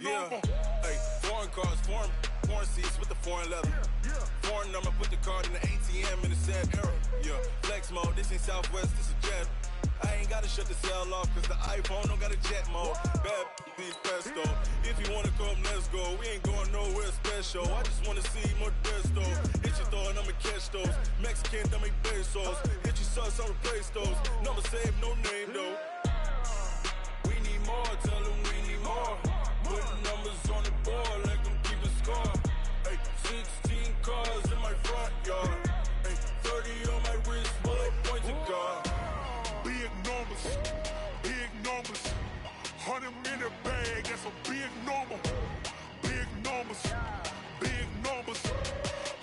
yeah. Hey, foreign cars, foreign seats with the foreign leather. Foreign number, put the card in the ATM in the sad era. Yeah, flex mode, this ain't Southwest, this is jet. I ain't gotta shut the cell off, cause the iPhone don't got a jet mode. Bad be pesto. If you wanna come, let's go. We ain't going nowhere special. I just wanna see more desto. Hit your throw and I'ma catch those. Mexican, that make pesos. Hit your sauce, I'll replace those. Number save, no name though. We need more, tell them we need more. Putting numbers on the board, let them keep the score. Hey, 16 cars in my front yard. Hey, 30 on my wrist, bullet point to God. Big numbers, 100 in the bag, that's a big number. Big numbers,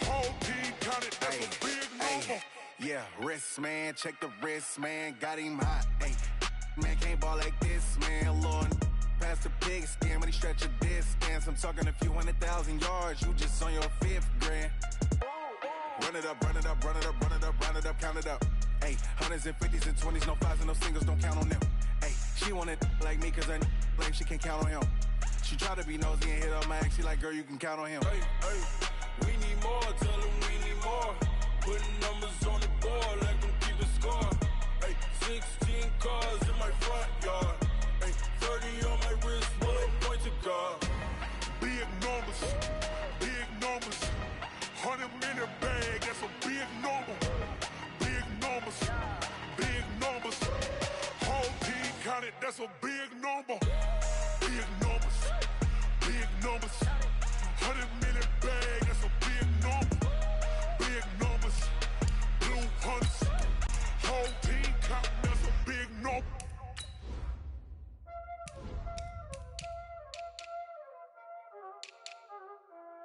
whole team counted, that's a big number. Yeah, wrist man, check the wrist man, got him hot. Ay, man can't ball like this, man. Lord, past the pig skin when he stretch a distance. I'm talking a few 100,000 yards, you just on your 5th grand. Run it up, count it up. Ay, hundreds and 50s and 20s, no 5s and no singles, don't count on them. Ay, she want it like me, cause her lame, she can't count on him. She try to be nosy and hit up my ex, she like, girl, you can count on him. Hey, we need more, tell them we need more. Putting numbers on the board, let them keep the score. Hey, 16 cars in my front yard. Hey, 30 on my wrist, bullet point to God. Big numbers, 100 in the bag, that's a big number. Big numbers, whole team counted, that's a big number. Big numbers, 100 minute bag, that's a big number. Big numbers, blue hunts, whole team counting, that's a big number.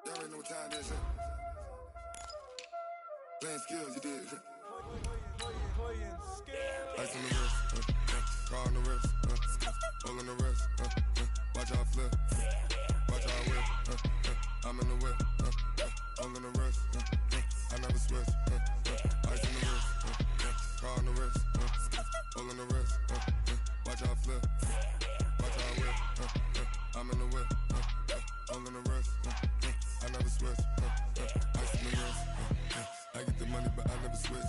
Y'all already know what time it is, playing skills, you did. Ice on the wrist, car on the wrist, hole in the wrist, watch how I flip, watch how I whip, I'm in the whip, hole in the wrist, I never switch, ice on the wrist, car on the wrist, hole in the wrist, watch how I flip, watch how I whip, I'm in the whip, hole in the wrist, I never switch, ice on the wrist, I get the money but I never switch.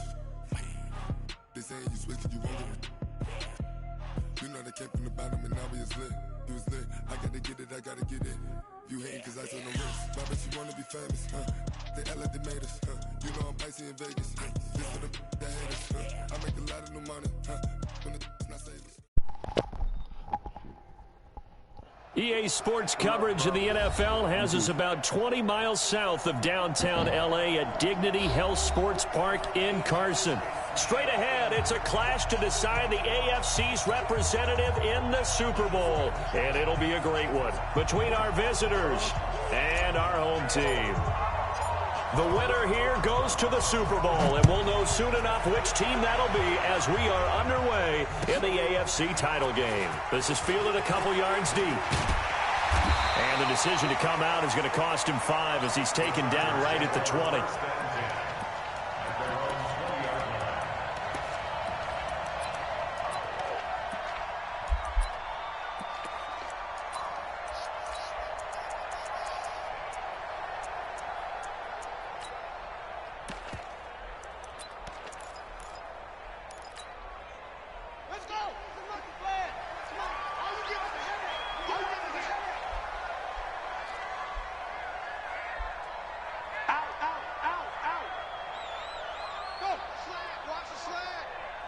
They saying you switch it, you won't get it. You know they came from the bottom and now we is lit. You was lit, I gotta get it, I gotta get it. You hating cause I on the wrist. Why bet you wanna be famous, They act like they made us, You know I'm icy in Vegas, This for the that hate us, I make a lot of new money, When the not save us. EA Sports coverage of the NFL has us about 20 miles south of downtown LA at Dignity Health Sports Park in Carson. Straight ahead, it's a clash to decide the AFC's representative in the Super Bowl. And it'll be a great one between our visitors and our home team. The winner here goes to the Super Bowl, and we'll know soon enough which team that'll be as we are underway in the AFC title game. This is fielded a couple yards deep. And the decision to come out is going to cost him 5 as he's taken down right at the 20.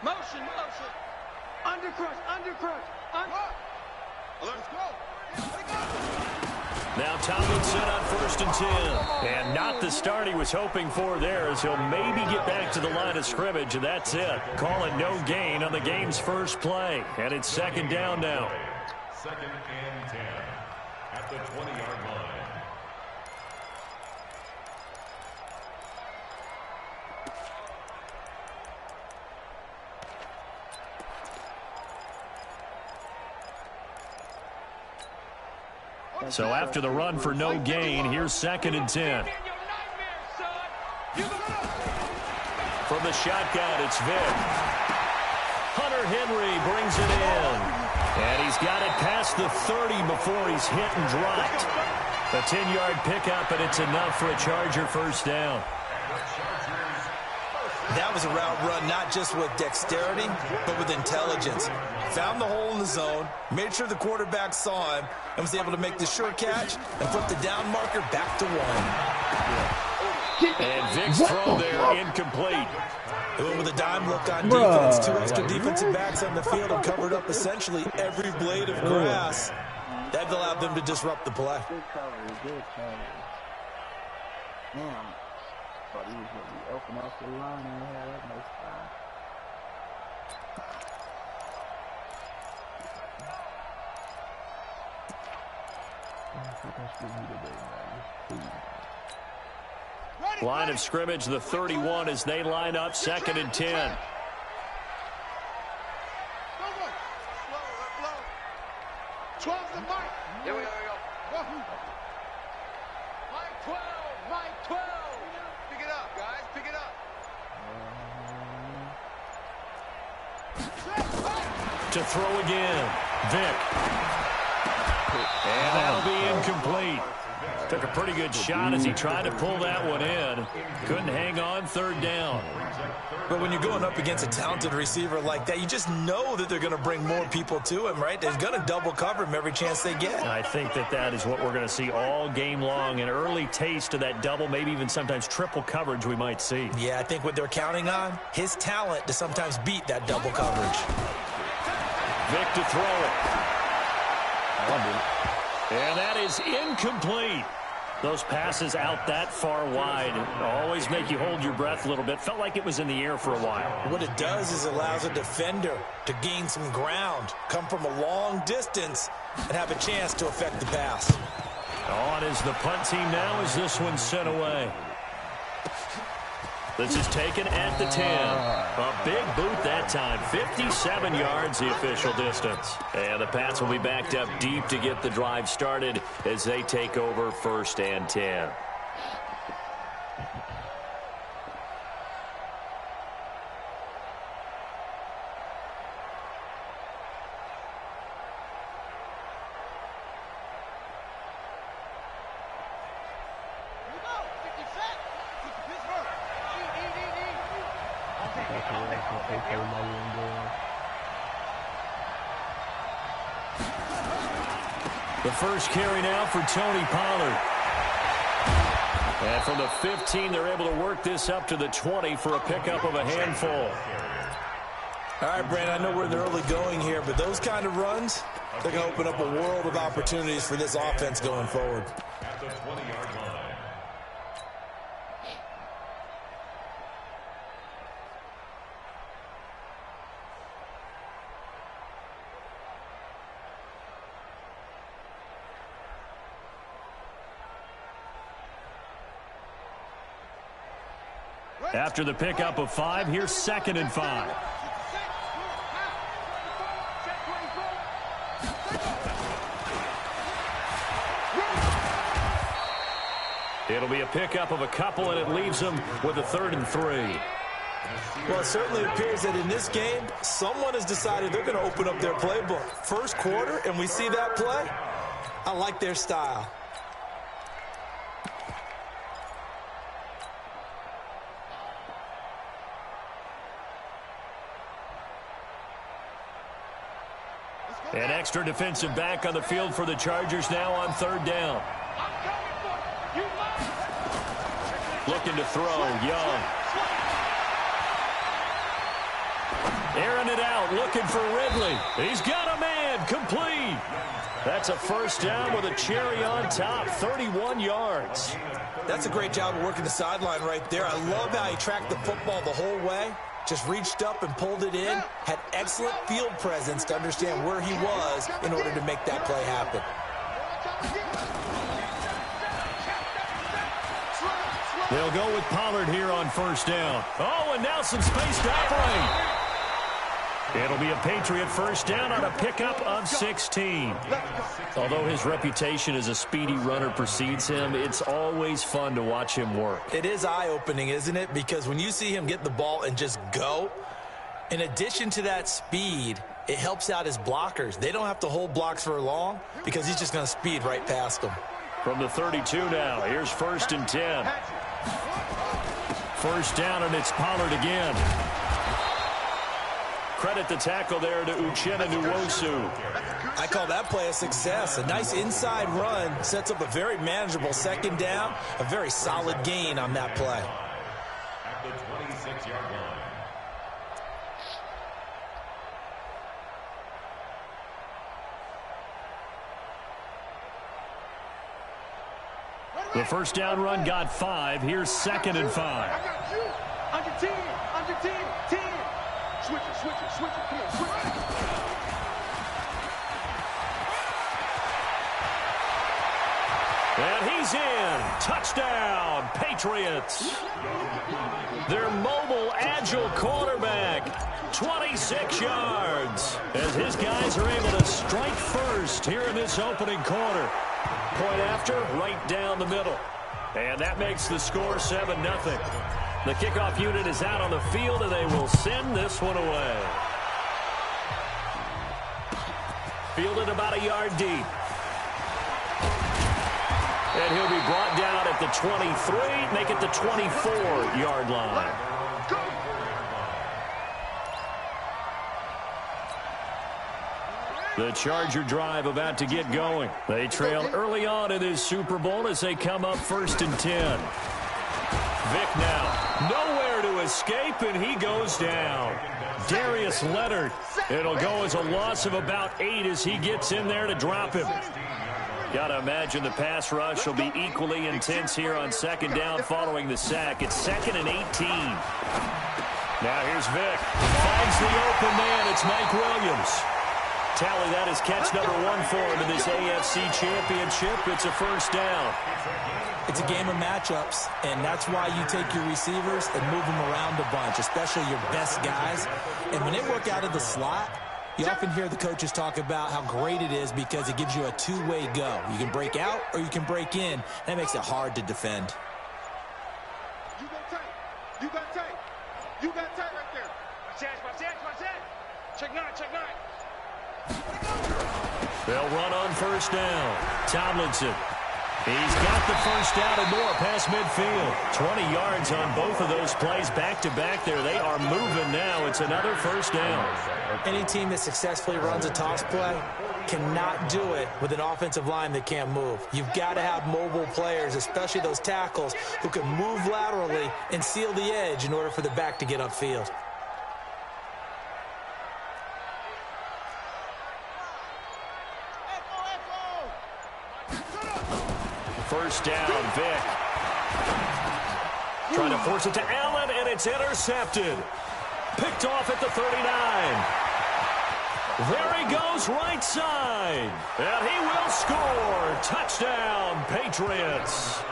Motion. Undercrush. Let's go. Now Tomlinson on 1st and 10. And not the start he was hoping for there, as he'll maybe get back to the line of scrimmage, and that's it. Call it no gain on the game's first play. And it's 2nd down now. 2nd and 10 at the 20-yard line. So after the run for no gain, here's 2nd and 10. From the shotgun, it's Vic. Hunter Henry brings it in. And he's got it past the 30 before he's hit and dropped. A 10-yard pickup, and it's enough for a Charger first down. That was a route run not just with dexterity, but with intelligence. Found the hole in the zone, made sure the quarterback saw him, and was able to make the sure catch and flip the down marker back to 1. And Vic's throw there incomplete. It went with a dime look on defense. 2 extra defensive backs on the field and covered up essentially every blade of grass. That allowed them to disrupt the play. Good cover, good cover. Damn. Thought he was going to be open off the line and had that nice time. Line of scrimmage, the 31 as they line up, 2nd and 10. Here we go. Mike 12, Mike 12. Pick it up, guys, pick it up. To throw again, Vic. And that'll be incomplete. Took a pretty good shot as he tried to pull that one in. Couldn't hang on, 3rd down. But when you're going up against a talented receiver like that, you just know that they're going to bring more people to him, right? They're going to double cover him every chance they get. I think that is what we're going to see all game long. An early taste of that double, maybe even sometimes triple coverage we might see. Yeah, I think what they're counting on, his talent to sometimes beat that double coverage. Vic to throw it. And that is incomplete. Those passes out that far wide always make you hold your breath a little bit. Felt like it was in the air for a while. What it does is allows a defender to gain some ground, come from a long distance, and have a chance to affect the pass. On is the punt team now as this one's sent away. This is taken at the 10. A big boot that time. 57 yards, the official distance. And the Pats will be backed up deep to get the drive started as they take over 1st and 10. The first carry now for Tony Pollard. And from the 15, they're able to work this up to the 20 for a pickup of a handful. All right, Brandon, I know we're in the early going here, but those kind of runs, they're going to open up a world of opportunities for this offense going forward. At the 20-yard line. After the pickup of 5, here's 2nd and 5. It'll be a pickup of a couple, and it leaves them with a 3rd and 3. Well, it certainly appears that in this game, someone has decided they're going to open up their playbook. First quarter, and we see that play. I like their style. An extra defensive back on the field for the Chargers now on 3rd down. Looking to throw, Young. Airing it out, looking for Ridley. He's got a man, complete. That's a first down with a cherry on top, 31 yards. That's a great job of working the sideline right there. I love how he tracked the football the whole way. Just reached up and pulled it in. Had excellent field presence to understand where he was in order to make that play happen. They'll go with Pollard here on 1st down. Oh, and now some space to operate. It'll be a Patriot first down on a pickup of 16. Although his reputation as a speedy runner precedes him, it's always fun to watch him work. It is eye-opening, isn't it? Because when you see him get the ball and just go, in addition to that speed, it helps out his blockers. They don't have to hold blocks for long because he's just going to speed right past them. From the 32 now, here's 1st and 10. First down, and it's Pollard again. Credit the tackle there to Uchenna Nwosu. I call that play a success. A nice inside run sets up a very manageable 2nd down. A very solid gain on that play. At the 26-yard line. The first down run got 5. Here's 2nd and 5. I got you. Under 10. Under 10. 10. Switch it. Switch it. Switch it. Come on. Switch it. And he's in. Touchdown, Patriots. Their mobile, agile quarterback, 26 yards. As his guys are able to strike first here in this opening quarter. Point after, right down the middle. And that makes the score 7-0. The kickoff unit is out on the field, and they will send this one away. Fielded about a yard deep. And he'll be brought down at the 23, make it the 24-yard line. The Charger drive about to get going. They trail early on in this Super Bowl as they come up 1st and 10. Vick now, nowhere to escape, and he goes down. Darius Leonard, it'll go as a loss of about 8 as he gets in there to drop him. Got to imagine the pass rush will be equally intense here on 2nd down following the sack. It's 2nd and 18. Now here's Vick. Finds the open man. It's Mike Williams. Tally, that is catch number 1 for him in this AFC Championship. It's a first down. It's a game of matchups, and that's why you take your receivers and move them around a bunch, especially your best guys. And when they work out of the slot, you often hear the coaches talk about how great it is because it gives you a two-way go. You can break out or you can break in. That makes it hard to defend. You got tight. You got tight. You got tight right there. Watch that. Check 9. They'll run on first down. Tomlinson. He's got the first down and more past midfield. 20 yards on both of those plays back-to-back there. They are moving now. It's another first down. Any team that successfully runs a toss play cannot do it with an offensive line that can't move. You've got to have mobile players, especially those tackles, who can move laterally and seal the edge in order for the back to get upfield. First down, Vick. Trying to force it to Allen, and it's intercepted. Picked off at the 39. There he goes, right side. And he will score. Touchdown, Patriots.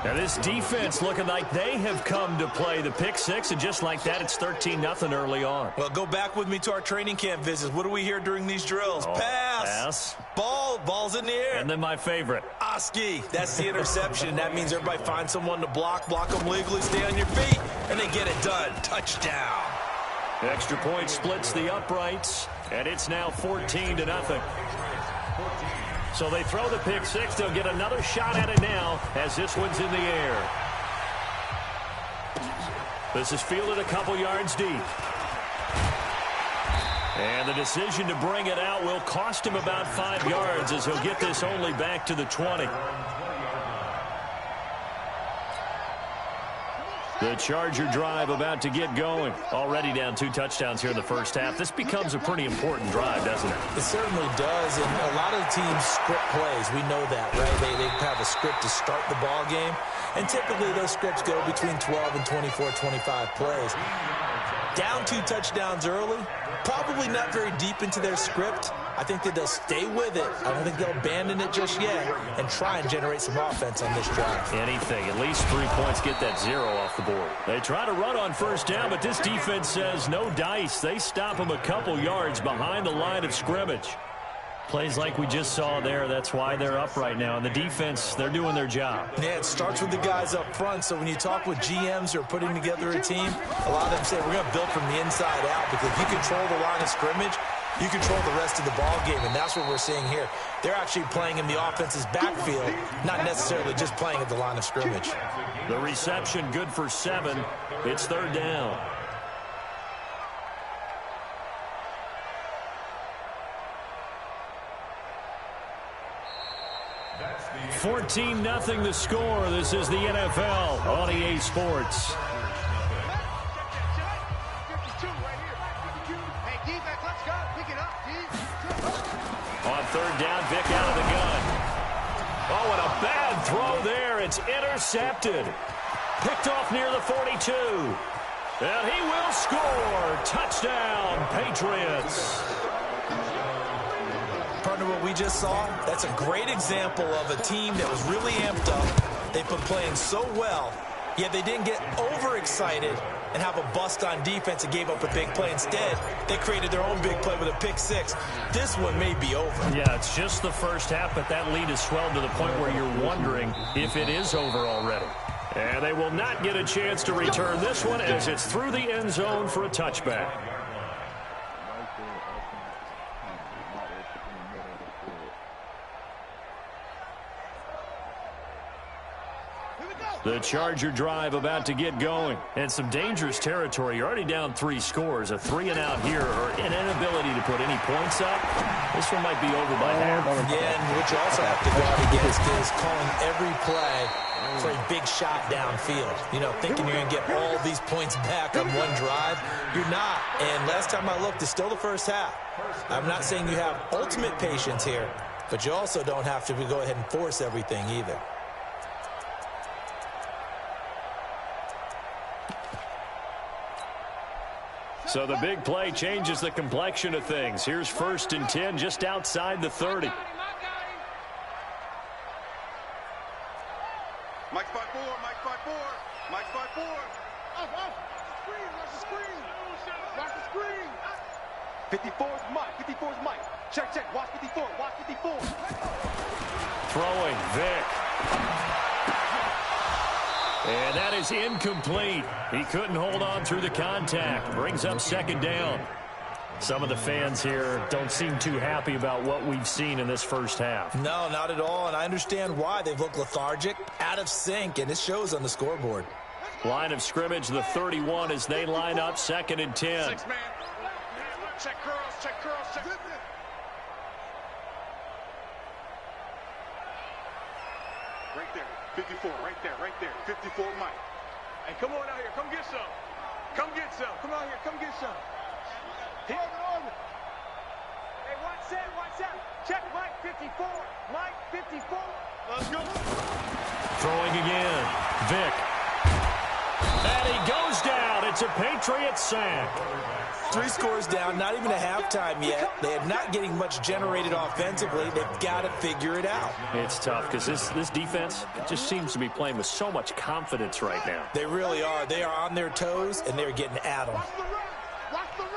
Now this defense looking like they have come to play the pick six, and just like that, it's 13-0 early on. Well, go back with me to our training camp visits. What do we hear during these drills? Pass. Ball's in the air. And then my favorite. Oski. That's the interception. That means everybody finds someone to block them legally, stay on your feet, and they get it done. Touchdown. Extra point splits the uprights, and it's now 14-0. So they throw the pick six. They'll get another shot at it now as this one's in the air. This is fielded a couple yards deep. And the decision to bring it out will cost him about 5 yards as he'll get this only back to the 20. The Charger drive about to get going. Already down 2 touchdowns here in the first half. This becomes a pretty important drive, doesn't it? It certainly does, and a lot of the teams script plays. We know that, right? They have a script to start the ball game, and typically those scripts go between 12 and 24, 25 plays. Down 2 touchdowns early, probably not very deep into their script. I think that they'll stay with it. I don't think they'll abandon it just yet and try and generate some offense on this drive. Anything. At least 3 points, get that 0 off the board. They try to run on first down, but this defense says no dice. They stop them a couple yards behind the line of scrimmage. Plays like we just saw there, that's why they're up right now. And the defense, they're doing their job. Yeah, it starts with the guys up front. So when you talk with GMs who are putting together a team, a lot of them say we're going to build from the inside out, because if you control the line of scrimmage, you control the rest of the ball game, and that's what we're seeing here. They're actually playing in the offense's backfield, not necessarily just playing at the line of scrimmage. The reception good for 7. It's 3rd down. 14-0 the score. This is the NFL on EA Sports. On 3rd down, Vick out of the gun. Oh, and a bad throw there. It's intercepted. Picked off near the 42. And he will score. Touchdown, Patriots. Partner, what we just saw, that's a great example of a team that was really amped up. They've been playing so well, yet they didn't get overexcited and have a bust on defense and gave up a big play. Instead, they created their own big play with a pick 6. This one may be over. Yeah, it's just the first half, but that lead has swelled to the point where you're wondering if it is over already. And they will not get a chance to return this one as it's through the end zone for a touchback. The Charger drive about to get going. And some dangerous territory. You're already down 3 scores. A 3-and-out here, or an inability to put any points up. This one might be over by half. Yeah, and what you also have to guard against is calling every play for a big shot downfield. You know, thinking you're going to get all these points back on one drive. You're not. And last time I looked, it's still the first half. I'm not saying you have ultimate patience here, but you also don't have to go ahead and force everything either. So the big play changes the complexion of things. Here's 1st and 10 just outside the 30. Mike spot 4, Mike spot 4, Mike spot 4. Off. Screen, watch the screen. Watch the screen. 54 is Mike, 54 is Mike. Check, watch 54, watch 54. Throwing, Vick. And that is incomplete. He couldn't hold on through the contact. Brings up 2nd down. Some of the fans here don't seem too happy about what we've seen in this first half. No, not at all, and I understand why. They've looked lethargic, out of sync, and it shows on the scoreboard. Line of scrimmage, the 31 as they line up, 2nd and 10. 6 man. Check curls, check. Right there, 54, right there. 54 Mike. Hey, come on out here, come get some. Come out here, come get some. Here. Hey, watch out. Check Mike 54. Mike 54. Let's go. Throwing again. Vick. And he goes down. It's a Patriots sack. 3 scores down, not even a halftime yet. They're not getting much generated offensively. They've got to figure it out. It's tough because this defense just seems to be playing with so much confidence right now. They really are. They are on their toes, and they're getting at them. Watch the run.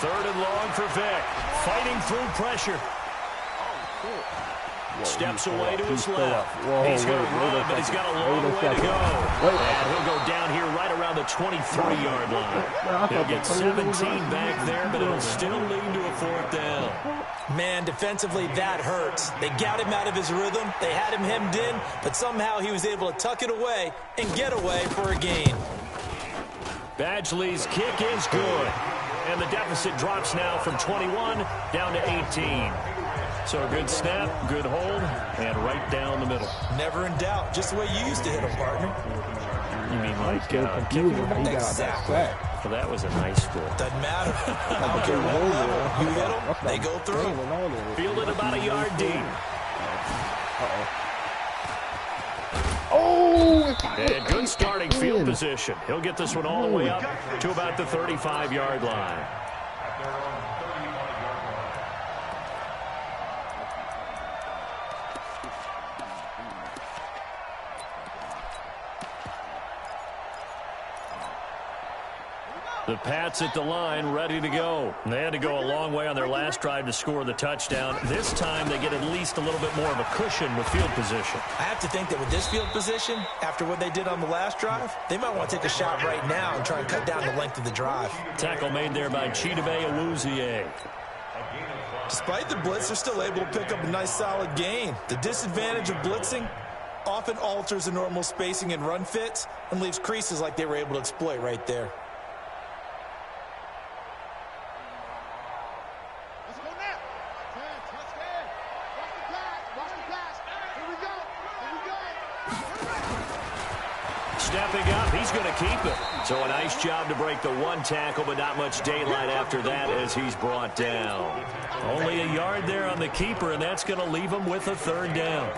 3rd and long for Vick. Fighting through pressure. Steps away to his left. He's going to run, but he's got a long way to go. And he'll go down here right around the 23-yard line. He'll get 17 back there, but it'll still lead to a 4th down. Man, defensively, that hurts. They got him out of his rhythm. They had him hemmed in, but somehow he was able to tuck it away and get away for a gain. Badgley's kick is good. And the deficit drops now from 21 down to 18. So a good snap, good hold, and right down the middle. Never in doubt. Just the way you used to hit them, partner. You mean like kicking? Exactly. Well, that was a nice score. Doesn't matter. I don't care what level. You hit them, they go through. Fielded about a yard deep. Oh! And good starting field position. He'll get this one all the way up to about the 35-yard line. The Pats at the line, ready to go. They had to go a long way on their last drive to score the touchdown. This time they get at least a little bit more of a cushion with field position. I have to think that with this field position, after what they did on the last drive, they might want to take a shot right now and try and cut down the length of the drive. Tackle made there by Chidobe Awuzie. Despite the blitz, they're still able to pick up a nice solid gain. The disadvantage of blitzing often alters the normal spacing and run fits and leaves creases like they were able to exploit right there. Stepping up, he's going to keep it. So a nice job to break the one tackle, but not much daylight after that as he's brought down. Only a yard there on the keeper, and that's going to leave him with a third down.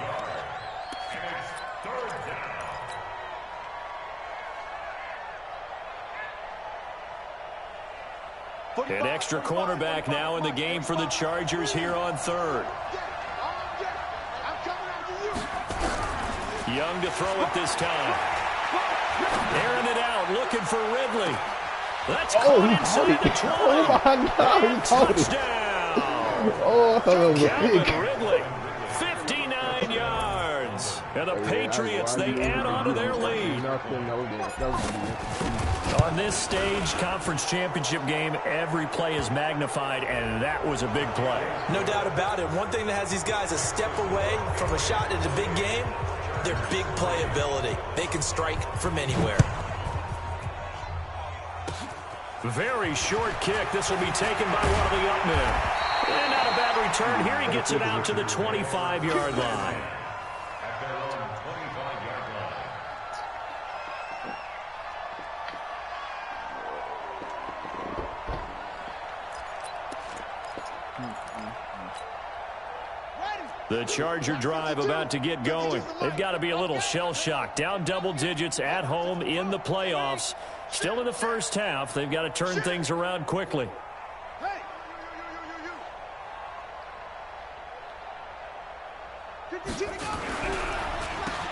An extra cornerback now in the game for the Chargers here on third. Young to throw it this time. Airing it out, looking for Ridley. That's caught inside the 20. Oh my God, touchdown. Calvin Ridley, 59 yards. And the Patriots, they add on to their lead. On this stage, conference championship game, every play is magnified, and that was a big play. No doubt about it. One thing that has these guys a step away from a shot at a big game, their big playability. They can strike from anywhere. Very short kick. This will be taken by one of the up men. And not a bad return. Here he gets it out to the 25-yard line. At their own 25-yard line. The Charger drive about to get going. They've got to be a little shell-shocked. Down double digits at home in the playoffs. Still in the first half. They've got to turn things around quickly.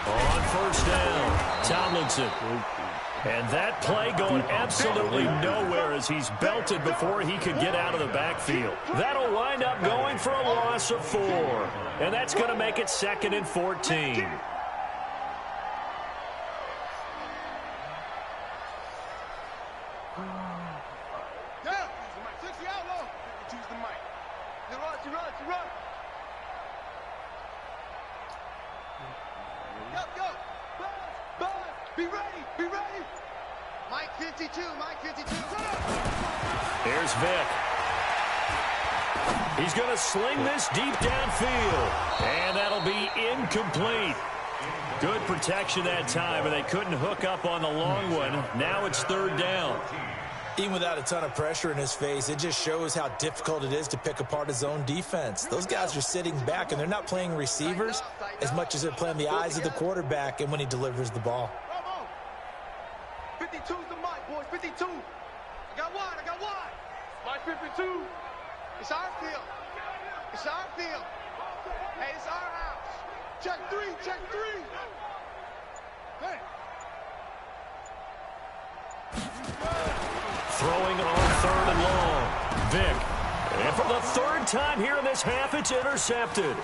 On first down, Tomlinson. And that play going absolutely nowhere as he's belted before he could get out of the backfield. That'll wind up going for a loss of 4. And that's going to make it 2nd and 14. Be ready, be ready. Mike 52, Mike 52. Here's Vic. He's going to sling this deep downfield. And that'll be incomplete. Good protection that time, and they couldn't hook up on the long one. Now it's 3rd down. Even without a ton of pressure in his face, it just shows how difficult it is to pick apart his own defense. Those guys are sitting back, and they're not playing receivers as much as they're playing the eyes of the quarterback and when he delivers the ball. 52's the mic, boys. 52. I got wide. Mike 52. It's our field. It's our field. Hey, it's our house. Check 3. Hey. Throwing on 3rd and long. Vic. And for the 3rd time here in this half, it's intercepted.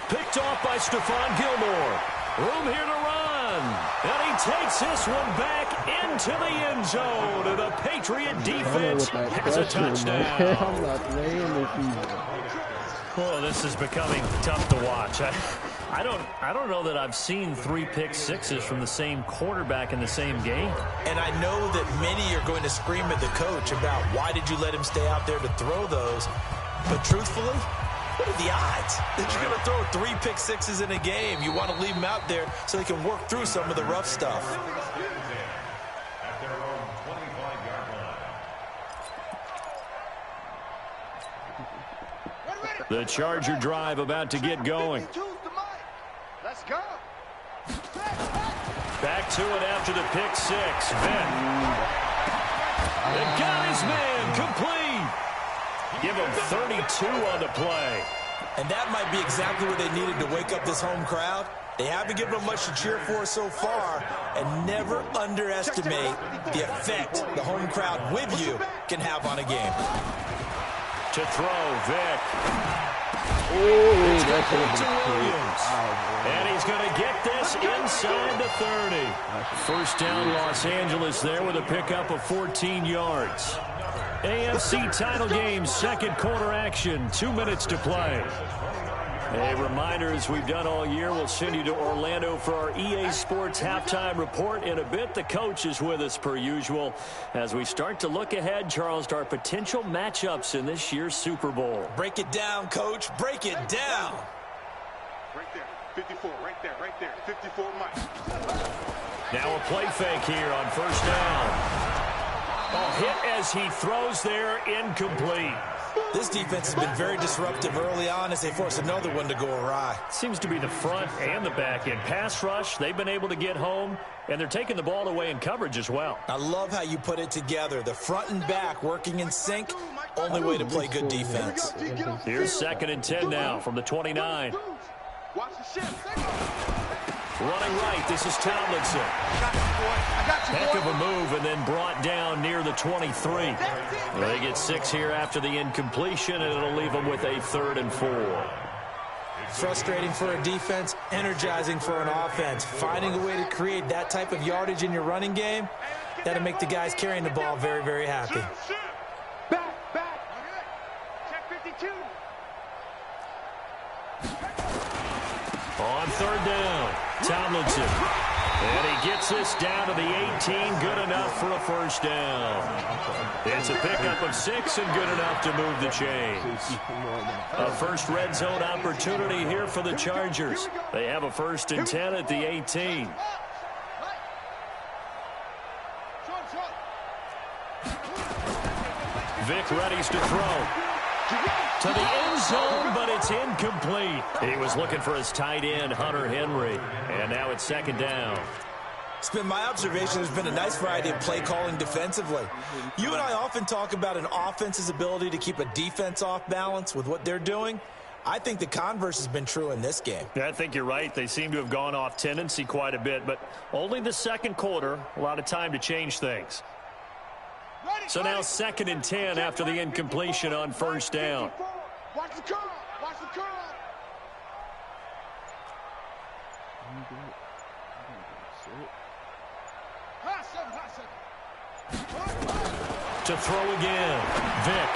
Picked off by Stephon Gilmore. Room here to run. And he takes this one back into the end zone. And the Patriot defense has a touchdown. I'm not playing this either. Oh, this is becoming tough to watch. I don't know that I've seen 3 pick sixes from the same quarterback in the same game. And I know that many are going to scream at the coach about why did you let him stay out there to throw those. But truthfully, what are the odds that you're going to throw 3 pick sixes in a game? You want to leave them out there so they can work through some of the rough stuff. At their own 25-yard line. The Charger drive about to get going. Let's go. Back to it after the pick 6. Vic. They got his man complete. Give him 32 on the play. And that might be exactly what they needed to wake up this home crowd. They haven't given them much to cheer for so far, and never underestimate the effect the home crowd with you can have on a game. To throw, Vic. Oh, that's To Williams. And he's going to get this inside the 30. First down, Los Angeles there with a pickup of 14 yards. AFC title game, second quarter action, 2 minutes to play. A reminder, as we've done all year, we'll send you to Orlando for our EA Sports halftime report in a bit. The coach is with us per usual as we start to look ahead, Charles, to our potential matchups in this year's Super Bowl. Break it down, Coach. Break it down. Right there. 54. Right there. Right there. 54 Mike. Now a play fake here on first down. A hit as he throws there, incomplete. This defense has been very disruptive early on as they force another one to go awry. Seems to be the front and the back end. Pass rush, they've been able to get home, and they're taking the ball away in coverage as well. I love how you put it together. The front and back working in sync, only way to play good defense. Here's 2nd and 10 now from the 29. Watch the shift. Running right, this is Tomlinson. Heck of a move, and then brought down near the 23. They get 6 here after the incompletion, and it'll leave them with a 3rd and 4. Frustrating for a defense, energizing for an offense. Finding a way to create that type of yardage in your running game, that'll make the guys carrying the ball very, very happy. Back. Check 52. On 3rd down, Tomlinson. And he gets this down to the 18, good enough for a first down. It's a pickup of 6 and good enough to move the chains. A first red zone opportunity here for the Chargers. They have a 1st and 10 at the 18. Vic readies to throw. To the end zone, but it's incomplete. He was looking for his tight end, Hunter Henry. And now it's 2nd down. It's been my observation there's been a nice variety of play calling defensively. You and I often talk about an offense's ability to keep a defense off balance with what they're doing. I think the converse has been true in this game. Yeah, I think you're right. They seem to have gone off tendency quite a bit, but only the second quarter, a lot of time to change things. So now 2nd and 10 after the incompletion on first down. Watch the curl. Watch the curl. To throw again. Vic.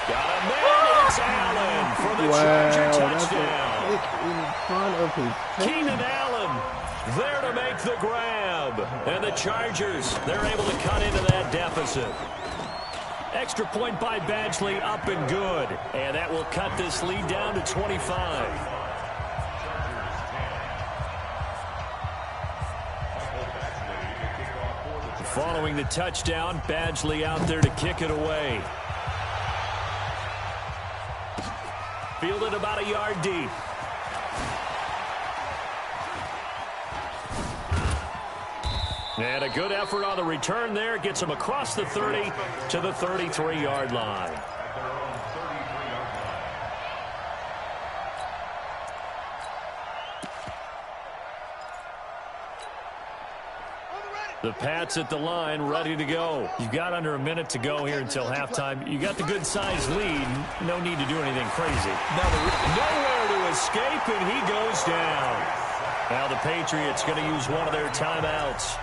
Got a man. It's Allen for the Charger touchdown. Keenan Allen there to make the grab. And the Chargers, they're able to cut into that deficit. Extra point by Badgley, up and good. And that will cut this lead down to 25. Following the touchdown, Badgley out there to kick it away. Fielded about a yard deep. And a good effort on the return there. Gets him across the 30 to the 33-yard line. The Pats at the line, ready to go. You've got under a minute to go here until halftime. You got the good-sized lead. No need to do anything crazy. Nowhere to escape, and he goes down. Now the Patriots going to use one of their timeouts,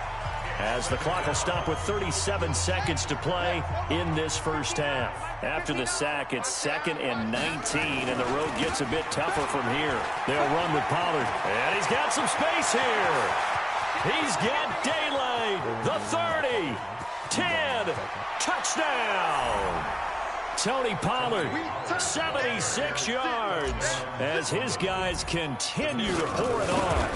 as the clock will stop with 37 seconds to play in this first half. After the sack, it's 2nd and 19, and the road gets a bit tougher from here. They'll run with Pollard, and he's got some space here. He's got daylight. The 30, 10, touchdown. Tony Pollard, 76 yards, as his guys continue to pour it on.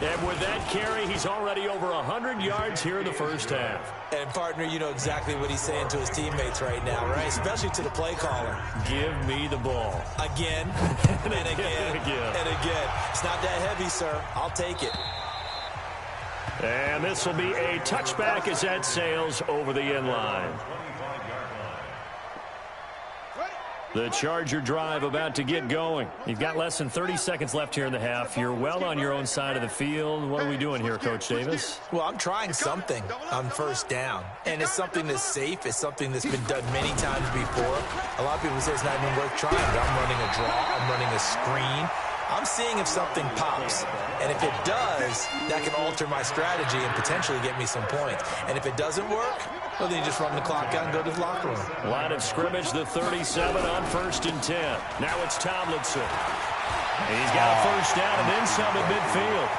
And with that carry, he's already over 100 yards here in the first half. And, partner, you know exactly what he's saying to his teammates right now, right? Especially to the play caller. Give me the ball. Again, and again, and again. It's not that heavy, sir. I'll take it. And this will be a touchback as that sails over the end line. The Charger drive about to get going. You've got less than 30 seconds left here in the half. You're well on your own side of the field. What are we doing here, Coach Davis? Well, I'm trying something on first down, and it's something that's safe. It's something that's been done many times before. A lot of people say it's not even worth trying, but I'm running a draw. I'm running a screen. I'm seeing if something pops, and if it does, that can alter my strategy and potentially get me some points. And if it doesn't work, well, then you just run the clock out and go to the locker room. Line of scrimmage, the 37 on 1st and 10. Now it's Tomlinson. He's got a first down and then some at midfield.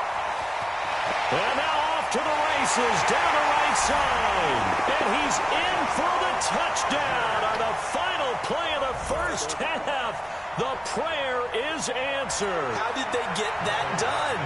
And now off to the races, down the right side. And he's in for the touchdown on the final play of the first half. The prayer is answered. How did they get that done?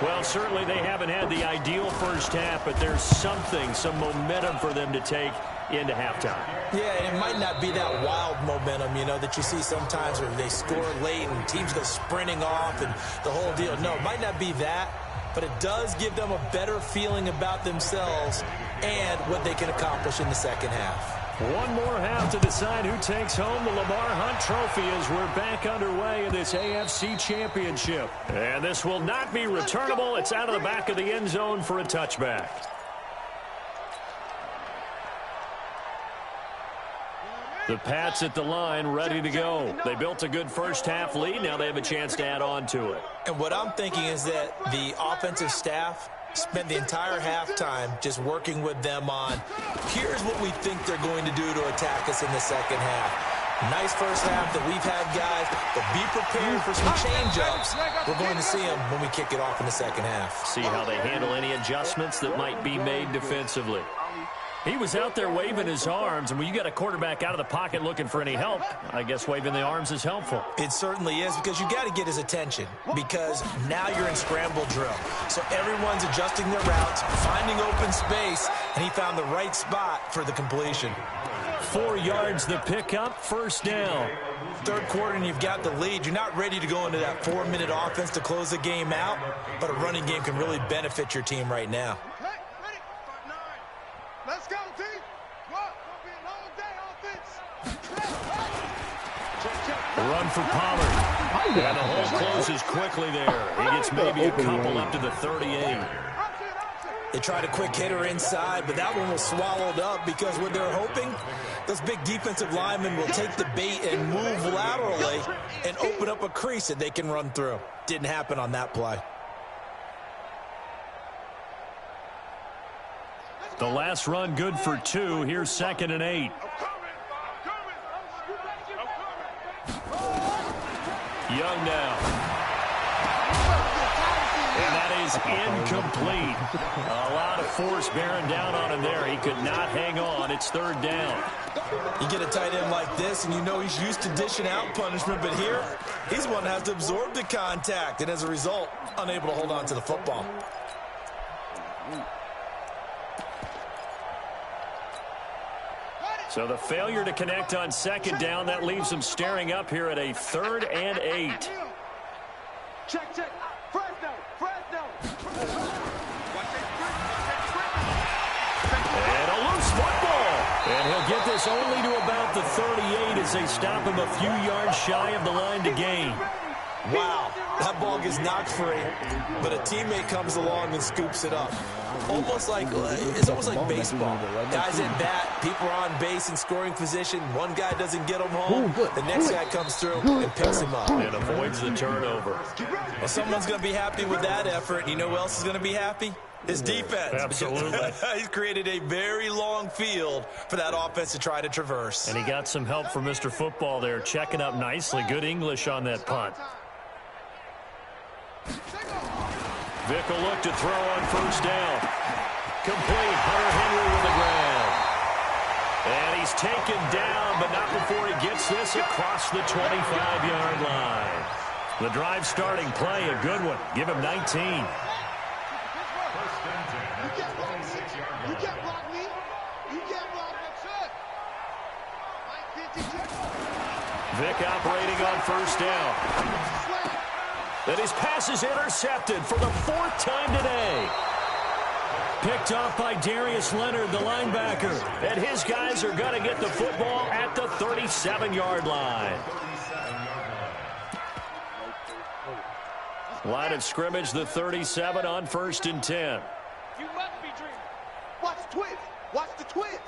Well, certainly they haven't had the ideal first half, but there's something, some momentum for them to take into halftime. Yeah, and it might not be that wild momentum, you know, that you see sometimes where they score late and teams go sprinting off and the whole deal. No, it might not be that, but it does give them a better feeling about themselves and what they can accomplish in the second half. One more half to decide who takes home the Lamar Hunt Trophy as we're back underway in this AFC Championship. And this will not be returnable. It's out of the back of the end zone for a touchback. The Pats at the line, ready to go. They built a good first half lead. Now they have a chance to add on to it. And what I'm thinking is that the offensive staff spent the entire halftime just working with them on, here's what we think they're going to do to attack us in the second half. Nice first half that we've had, guys, but be prepared for some change-ups. We're going to see them when we kick it off in the second half. See how they handle any adjustments that might be made defensively. He was out there waving his arms, and when you got a quarterback out of the pocket looking for any help, I guess waving the arms is helpful. It certainly is, because you got to get his attention, because now you're in scramble drill. So everyone's adjusting their routes, finding open space, and he found the right spot for the completion. 4 yards the pickup, first down. Third quarter and you've got the lead. You're not ready to go into that 4-minute offense to close the game out, but a running game can really benefit your team right now. Let's go, team. What? Gonna be a long day offense. Run for Pollard. And the hole closes quickly there. He gets maybe a couple up to the 38. They tried a quick hitter inside, but that one was swallowed up because what they're hoping, those big defensive linemen will take the bait and move laterally and open up a crease that they can run through. Didn't happen on that play. The last run good for 2. Here's 2nd and 8. Young now. And that is incomplete. A lot of force bearing down on him there. He could not hang on. It's 3rd down. You get a tight end like this, and you know he's used to dishing out punishment, but here, he's one that has to absorb the contact, and as a result, unable to hold on to the football. So the failure to connect on 2nd down, that leaves them staring up here at a 3rd and 8. Check. Fresno. And a loose football. And he'll get this only to about the 38 as they stop him a few yards shy of the line to gain. Wow, that ball gets knocked free, but a teammate comes along and scoops it up. It's almost like baseball. Guys at bat, people are on base in scoring position. One guy doesn't get him home. The next guy comes through and picks him up. And avoids the turnover. Well, someone's going to be happy with that effort. You know who else is going to be happy? His defense. Absolutely. He's created a very long field for that offense to try to traverse. And he got some help from Mr. Football there, checking up nicely. Good English on that punt. Vick will look to throw on 1st down. Complete. Hunter Henry with the grab. And he's taken down, but not before he gets this across the 25-yard line. The drive starting play, a good one. Give him 19. Vick operating on 1st down. And his pass is intercepted for the 4th time today. picked off by Darius Leonard, the linebacker. And his guys are going to get the football at the 37-yard line. Line of scrimmage, the 37 on 1st and 10. You must be dreaming. Watch the twist. Watch the twist.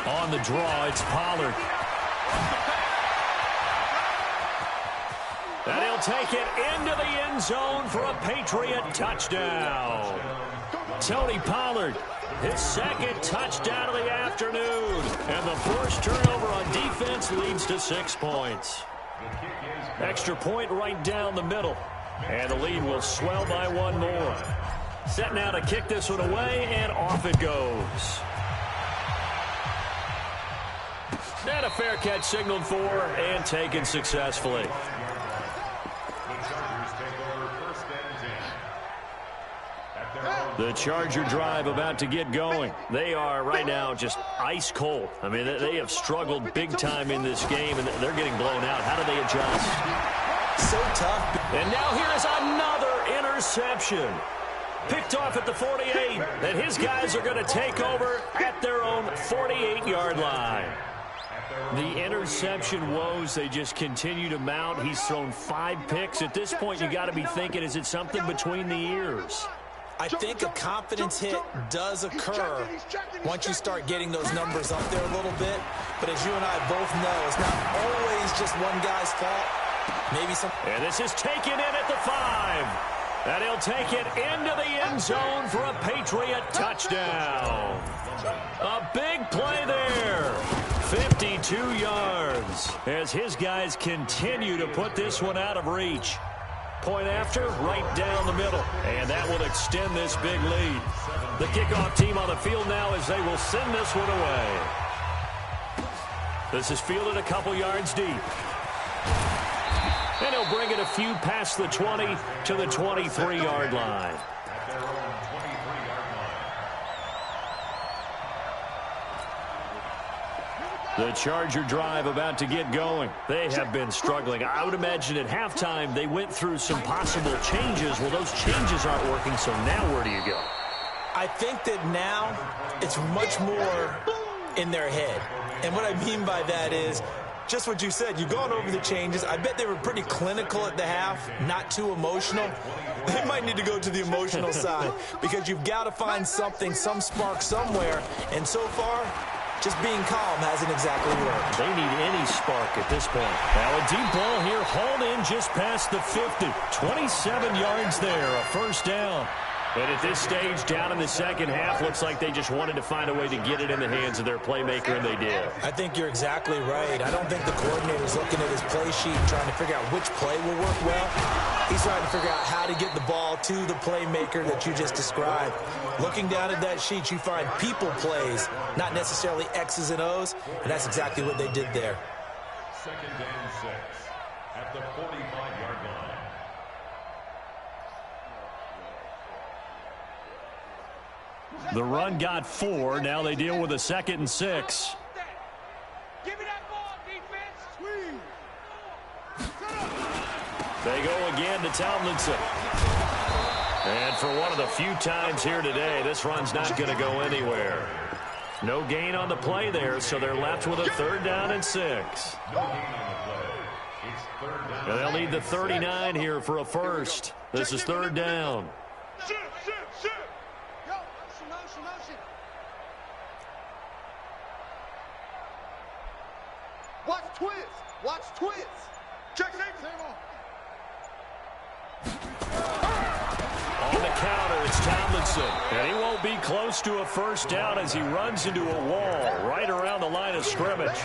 On the draw, it's Pollard. And he'll take it into the end zone for a Patriot touchdown. Tony Pollard, his second touchdown of the afternoon. And the first turnover on defense leads to 6 points. Extra point right down the middle. And the lead will swell by one more. Set now to kick this one away, and off it goes. And a fair catch signaled for and taken successfully. The Charger drive about to get going. They are right now just ice cold. I mean, they have struggled big time in this game, and they're getting blown out. How do they adjust? So tough. And now here is another interception. Picked off at the 48, and his guys are going to take over at their own 48-yard line. The interception woes, they just continue to mount. He's thrown 5 picks. At this point, you got to be thinking, is it something between the ears? I think a confidence hit does occur once you start getting those numbers up there a little bit. But as you and I both know, it's not always just one guy's fault. Maybe some. And this is taken in at the 5. And he'll take it into the end zone for a Patriot touchdown. A big play there. 52 yards as his guys continue to put this one out of reach. Point after, right down the middle. And that will extend this big lead. The kickoff team on the field now as they will send this one away. This is fielded a couple yards deep. And he'll bring it a few past the 20 to the 23-yard line. The Charger drive about to get going. They have been struggling. I would imagine at halftime they went through some possible changes. Well, those changes aren't working, so now where do you go? I think that now it's much more in their head. And what I mean by that is just what you said. You've gone over the changes. I bet they were pretty clinical at the half, not too emotional. They might need to go to the emotional side because you've got to find something, some spark somewhere. And so far, just being calm hasn't exactly worked. They need any spark at this point. Now a deep ball here, hauled in just past the 50. 27 yards there, a first down. And at this stage, down in the second half, looks like they just wanted to find a way to get it in the hands of their playmaker, and they did. I think you're exactly right. I don't think the coordinator's looking at his play sheet and trying to figure out which play will work well. He's trying to figure out how to get the ball to the playmaker that you just described. Looking down at that sheet, you find people plays, not necessarily X's and O's, and that's exactly what they did there. 2nd and 6 at the 45-yard line. The run got 4. Now they deal with a 2nd and 6. Give me that ball, defense. They go again to Tomlinson. And for one of the few times here today, this run's not going to go anywhere. No gain on the play there, so they're left with a 3rd down and 6. No gain on the play. It's 3rd down. And they'll need the 39 here for a first. This is 3rd down. Watch twist. Watch twist. Check safety. On the counter, it's Tomlinson. And he won't be close to a first down as he runs into a wall right around the line of scrimmage.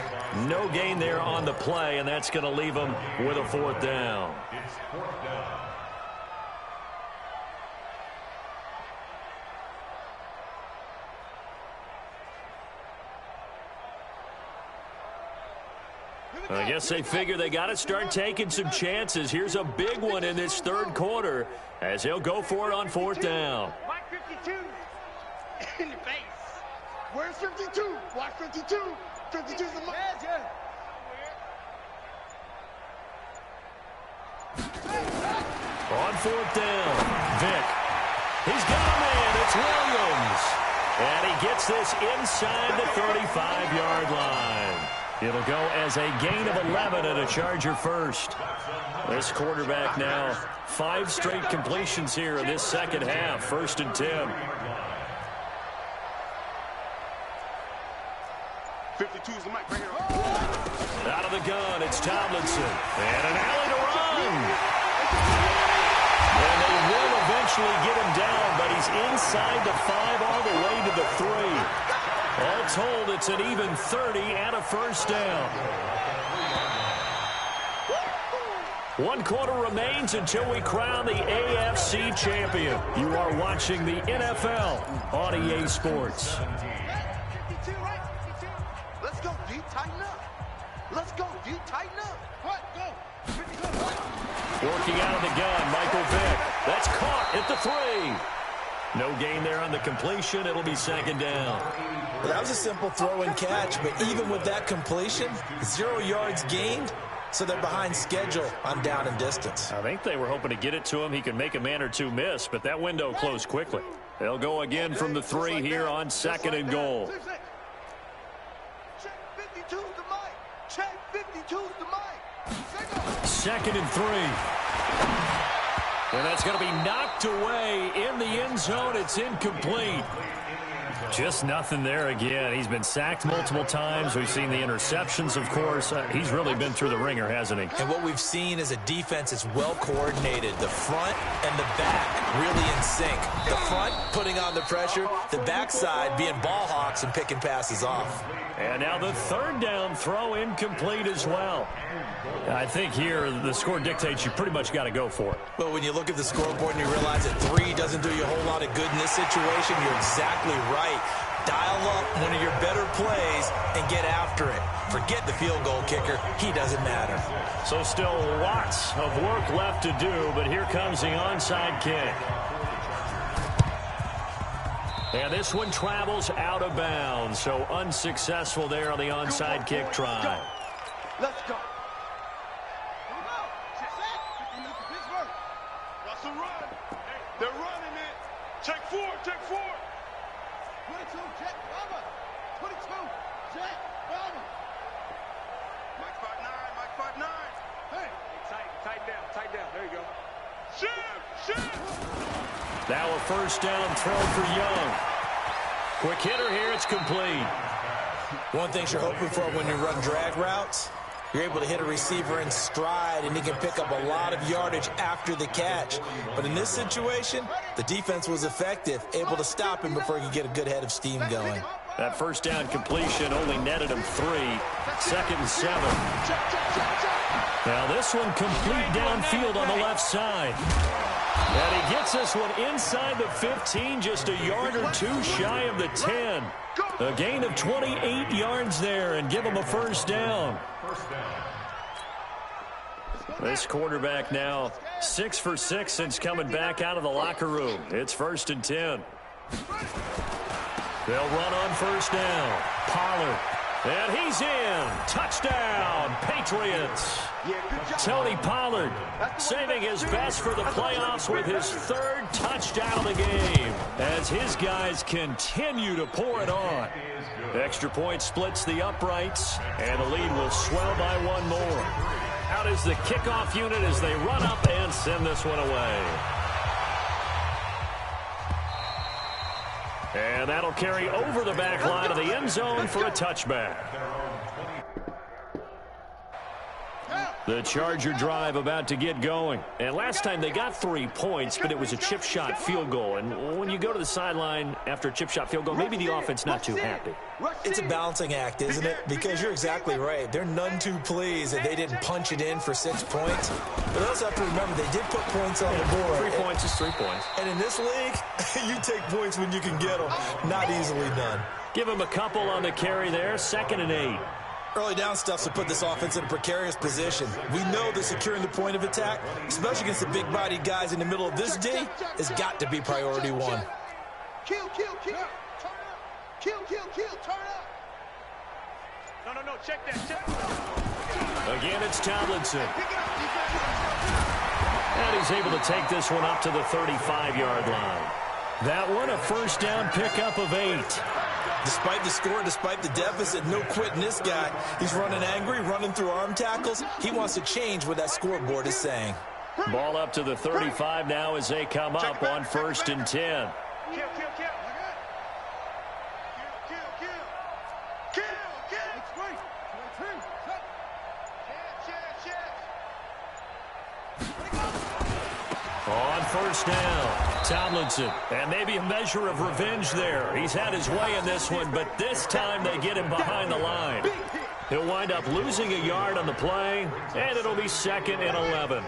No gain there on the play, and that's going to leave him with a 4th down. It's 4th down. I guess they figure they got to start taking some chances. Here's a big one in this 3rd quarter as he'll go for it on 4th down. Mike 52 in the face. Where's 52? Watch 52. 52's the man. On fourth down, Vick. He's got a man. It's Williams. And he gets this inside the 35-yard line. It'll go as a gain of 11 and a Charger first. This quarterback now 5 straight completions here in this second half. 1st and 10. 52's the mic right here. Out of the gun, it's Tomlinson. And an alley to run. And they will eventually get him down, but he's inside the 5 all the way to the 3. All told, it's an even 30 and a first down. 1 quarter remains until we crown the AFC champion. You are watching the NFL on EA Sports. 52, right? 52. Let's go, D. Tighten up. Let's go, D. Tighten up. What? Go. 52. Working out of the gun, Michael Vick. That's caught at the 3. No gain there on the completion. It'll be 2nd down. Well, that was a simple throw and catch, but even with that completion, 0 yards gained, so they're behind schedule on down and distance. I think they were hoping to get it to him. He could make a man or 2 miss, but that window closed quickly. They'll go again from the 3 here on 2nd and goal. Check 52's the mic. Check 52's the mic. 2nd and 3. And that's going to be knocked away in the end zone. It's incomplete. Just nothing there again. He's been sacked multiple times. We've seen the interceptions, of course. He's really been through the ringer, hasn't he? And what we've seen is a defense that's well coordinated. The front and the back really in sync. The front putting on the pressure. The backside being ball hawks and picking passes off. And now the 3rd down throw incomplete as well. I think here the score dictates you pretty much got to go for it. Well, when you look at the scoreboard and you realize that 3 doesn't do you a whole lot of good in this situation, you're exactly right. Dial up one of your better plays and get after it. Forget the field goal kicker. He doesn't matter. So still lots of work left to do, but here comes the onside kick. And this one travels out of bounds, so unsuccessful there on the onside kick try. Let's go. What's the run? They're running it. Check 4, check 4. 22, check, Bama. 22, check, Bama. Mike 5'9", Mike 5'9". Hey. Tight down. There you go. Shift. Now a 1st down throw for Young. Quick hitter here, it's complete. One thing you're hoping for when you run drag routes, you're able to hit a receiver in stride, and he can pick up a lot of yardage after the catch. But in this situation, the defense was effective, able to stop him before he could get a good head of steam going. That 1st down completion only netted him 3. 2nd and 7. Now this one complete downfield on the left side. And he gets this one inside the 15, just a yard or 2 shy of the 10. A gain of 28 yards there and give him a 1st down. This quarterback now 6 for 6 since coming back out of the locker room. It's 1st and 10. They'll run on 1st down. Pollard. And he's in. Touchdown, Patriots. Tony Pollard saving his best for the playoffs with his 3rd touchdown of the game as his guys continue to pour it on. Extra point splits the uprights, and the lead will swell by 1 more. Out is the kickoff unit as they run up and send this one away. And that'll carry over the back line of the end zone for a touchback. The Charger drive about to get going. And last time they got 3 points, but it was a chip shot field goal. And when you go to the sideline after a chip shot field goal, maybe the offense not too happy. It's a balancing act, isn't it? Because you're exactly right. They're none too pleased that they didn't punch it in for 6 points. But also have to remember they did put points on the board. 3 points is 3 points. And in this league, you take points when you can get them. Not easily done. Give him a couple on the carry there. 2nd and 8. Early down stuff to put this offense in a precarious position. We know that securing the point of attack, especially against the big-bodied guys in the middle of this D, has got to be priority 1. Kill. Kill, turn up. No, check that, check. Again, it's Tomlinson. And he's able to take this one up to the 35-yard line. That one, a first down pickup of 8. Despite the score, despite the deficit, no quitting this guy. He's running angry, running through arm tackles. He wants to change what that scoreboard is saying. Ball up to the 35 now as they come up on 1st and 10. Kill. On 1st down, Tomlinson. And maybe a measure of revenge there. He's had his way in this one, but this time they get him behind the line. He'll wind up losing a yard on the play, and it'll be 2nd and 11.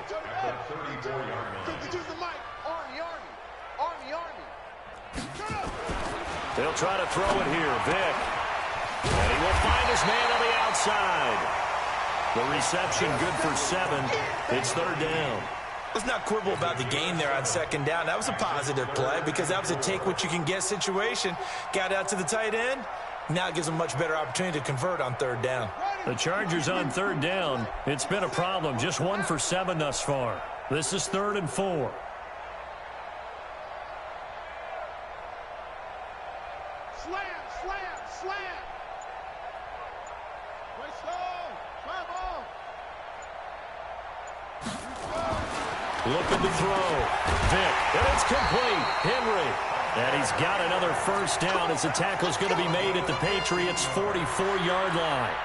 They'll try to throw it here. Vick. And he will find his man on the outside. The reception good for 7. It's 3rd down. Let's not quibble about the gain there on 2nd down. That was a positive play because that was a take-what-you-can-get situation. Got out to the tight end. Now it gives them a much better opportunity to convert on 3rd down. The Chargers on 3rd down. It's been a problem. Just 1 for 7 thus far. This is 3rd and 4. Slam. Way slow. Try ball. Looking to throw. Vick. And it's complete. Henry. And he's got another first down as the tackle's going to be made at the Patriots' 44-yard line.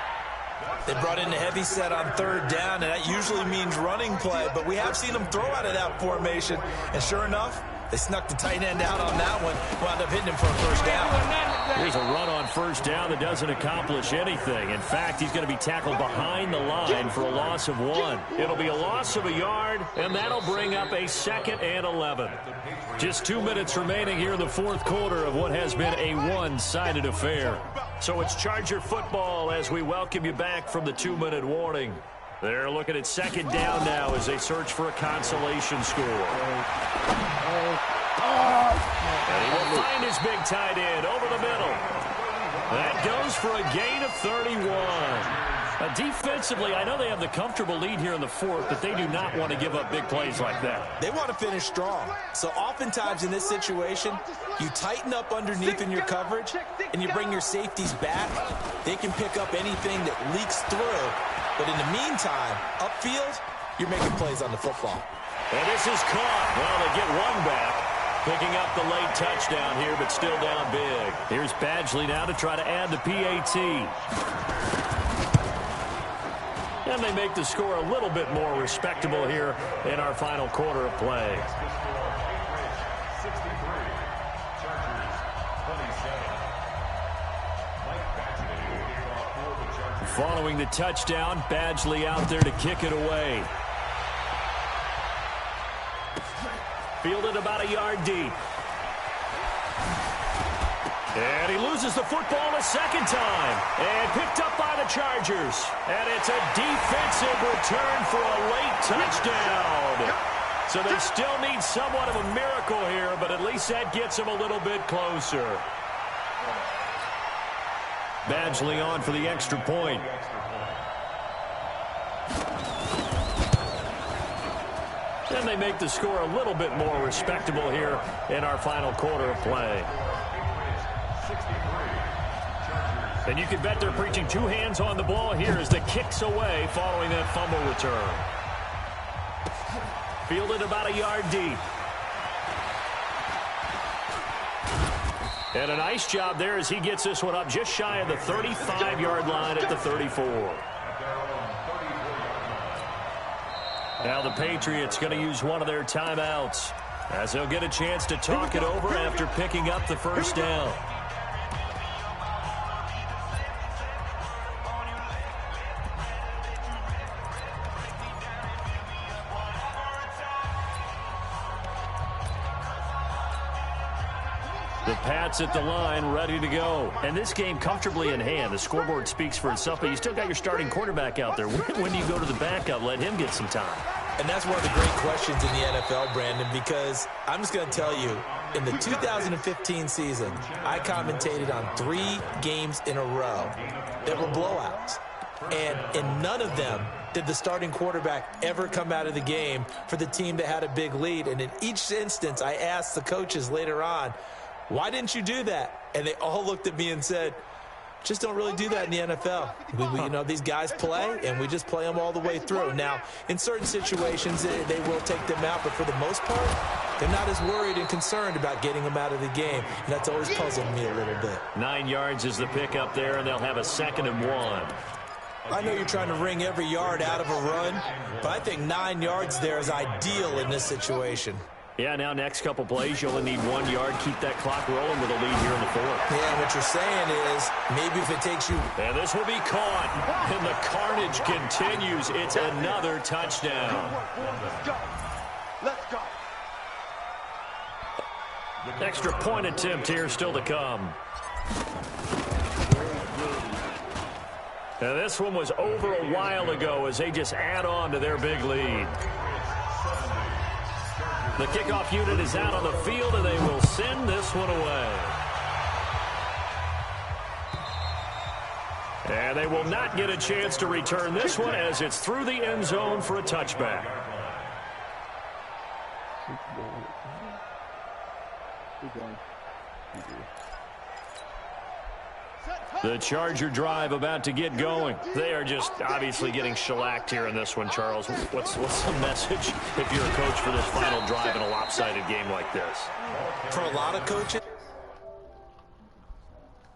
They brought in a heavy set on 3rd down, and that usually means running play, but we have seen them throw out of that formation. And sure enough, they snuck the tight end out on that one, wound up hitting him for a first down. Here's a run on 1st down that doesn't accomplish anything. In fact, he's going to be tackled behind the line for a loss of 1. It'll be a loss of a yard, and that'll bring up a 2nd and 11. Just 2 minutes remaining here in the 4th quarter of what has been a one-sided affair. So it's Charger football as we welcome you back from the 2-minute warning. They're looking at 2nd down now as they search for a consolation score. And he will find his big tight end over the middle. That goes for a gain of 31. Defensively, I know they have the comfortable lead here in the 4th, but they do not want to give up big plays like that. They want to finish strong. So oftentimes in this situation, you tighten up underneath in your coverage, and you bring your safeties back. They can pick up anything that leaks through. But in the meantime, upfield, you're making plays on the football. And this is caught. Well, they get one back. Picking up the late touchdown here, but still down big. Here's Badgley now to try to add the PAT. And they make the score a little bit more respectable here in our final quarter of play. Following the touchdown, Badgley out there to kick it away. Fielded about a yard deep. And he loses the football a second time. And picked up by the Chargers. And it's a defensive return for a late touchdown. So they still need somewhat of a miracle here, but at least that gets them a little bit closer. Badgley on for the extra point. And they make the score a little bit more respectable here in our final quarter of play. And you can bet they're preaching 2 hands on the ball here as the kicks away following that fumble return. Fielded about a yard deep. And a nice job there as he gets this one up just shy of the 35-yard line at the 34. Now the Patriots going to use one of their timeouts as they'll get a chance to talk it over after picking up the first down. The Pats at the line, ready to go. And this game comfortably in hand. The scoreboard speaks for itself, but you still got your starting quarterback out there. When do you go to the backup? Let him get some time. And that's one of the great questions in the NFL, Brandon, because I'm just going to tell you, In the 2015 season, I commentated on 3 games in a row that were blowouts. And in none of them did the starting quarterback ever come out of the game for the team that had a big lead. And in each instance, I asked the coaches later on, why didn't you do that? And they all looked at me and said, just don't really do that in the NFL. You know, these guys play, and we just play them all the way through. Now, in certain situations, they will take them out, but for the most part, they're not as worried and concerned about getting them out of the game. And that's always puzzled me a little bit. 9 yards is the pickup there, and they'll have a 2nd and 1. I know you're trying to wring every yard out of a run, but I think 9 yards there is ideal in this situation. Yeah, now next couple plays, you only need 1 yard. Keep that clock rolling with a lead here in the 4th. Yeah, what you're saying is maybe if it takes you... And this will be caught, and the carnage continues. It's another touchdown. Let's go. Extra point attempt here still to come. And this one was over a while ago as they just add on to their big lead. The kickoff unit is out on the field, and they will send this one away. And they will not get a chance to return this one as it's through the end zone for a touchback. The Charger drive about to get going. They are just obviously getting shellacked here in this one, Charles. What's the message if you're a coach for this final drive in a lopsided game like this? For a lot of coaches,